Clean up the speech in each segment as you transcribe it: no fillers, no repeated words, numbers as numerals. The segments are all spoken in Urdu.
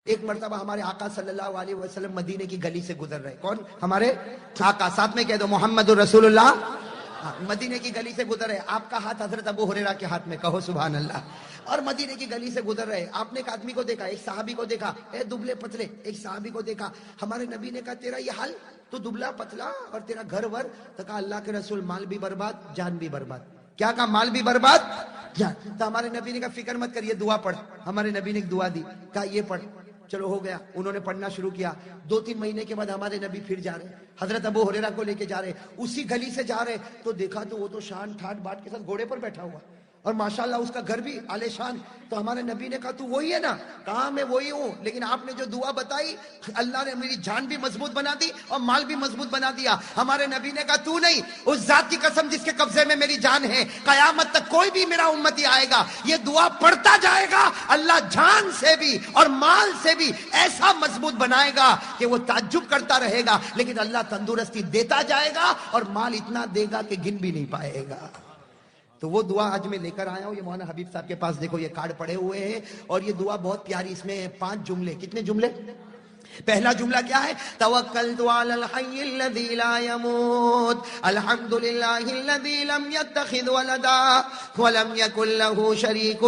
ایک مرتبہ ہمارے آقا صلی اللہ علیہ وسلم مدینے کی گلی سے گزر رہے. کون؟ ہمارے آقا. ساتھ میں کہہ دو محمد رسول اللہ. مدینے کی گلی سے گزر رہے. آپ کا ہاتھ حضرت ابو ہریرہ کے ہاتھ میں, کہو سبحان اللہ. اور مدینے کی گلی سے گزر رہے. آپ نے ایک آدمی کو دیکھا, ایک صحابی کو دیکھا, اے دبلے پتلے, ایک صحابی کو دیکھا. ہمارے نبی نے کہا تیرا یہ حال, تو دبلا پتلا اور تیرا گھر ور. تو کہا اللہ کے رسول مال بھی برباد جان بھی برباد. کیا کہا؟ مال بھی برباد جان. تو ہمارے نبی نے کہا فکر مت کر, یہ دعا پڑھ. ہمارے نبی نے ایک دعا دی, کہا یہ پڑھ. چلو ہو گیا, انہوں نے پڑھنا شروع کیا. 2-3 مہینے کے بعد ہمارے نبی پھر جا رہے, حضرت ابو ہریرہ کو لے کے جا رہے, اسی گلی سے جا رہے تو دیکھا تو وہ تو شان ٹھاٹ باٹ کے ساتھ گھوڑے پر بیٹھا ہوا, اور ماشاءاللہ اس کا گھر بھی عالی شان. تو ہمارے نبی نے کہا تو وہی ہے نا؟ کہا میں وہی ہوں, لیکن آپ نے جو دعا بتائی اللہ نے میری جان بھی مضبوط بنا دی اور مال بھی مضبوط بنا دیا. ہمارے نبی نے کہا تو نہیں, اس ذات کی قسم جس کے قبضے میں میری جان ہے, قیامت تک کوئی بھی میرا امتی آئے گا یہ دعا پڑھتا جائے گا, اللہ جان سے بھی اور مال سے بھی ایسا مضبوط بنائے گا کہ وہ تعجب کرتا رہے گا, لیکن اللہ تندرستی دیتا جائے گا اور مال اتنا دے گا کہ گن بھی نہیں پائے گا. تو وہ دعا آج میں لے کر آیا ہوں. یہ مولانا حبیب صاحب کے پاس دیکھو یہ کارڈ پڑے ہوئے ہیں, اور یہ دعا بہت پیاری. اس میں 5 جملے. کتنے جملے؟ پہلا جملہ کیا ہے؟ توکلت علی الحی الذی لا یموت الحمدللہ الذی لم یتخذ ولدا ولم یکن له شریک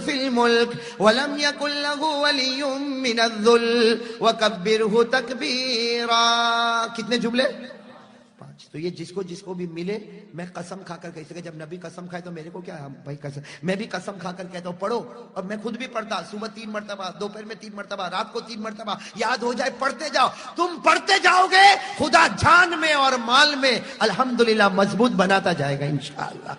فی الملک ولم یکن له ولی من الذل وکبرہ تکبیرا. کتنے جملے؟ 5. تو یہ جس کو بھی ملے, میں قسم کھا کر کہہ سکے, جب نبی قسم کھائے تو میرے کو کیا ہے بھائی قسم, میں بھی قسم کھا کر کہتا ہوں پڑھو. اور میں خود بھی پڑھتا, صبح 3 مرتبہ, دوپہر میں 3 مرتبہ, رات کو 3 مرتبہ, یاد ہو جائے پڑھتے جاؤ. تم پڑھتے جاؤ گے, خدا جان میں اور مال میں الحمدللہ مضبوط بناتا جائے گا انشاءاللہ.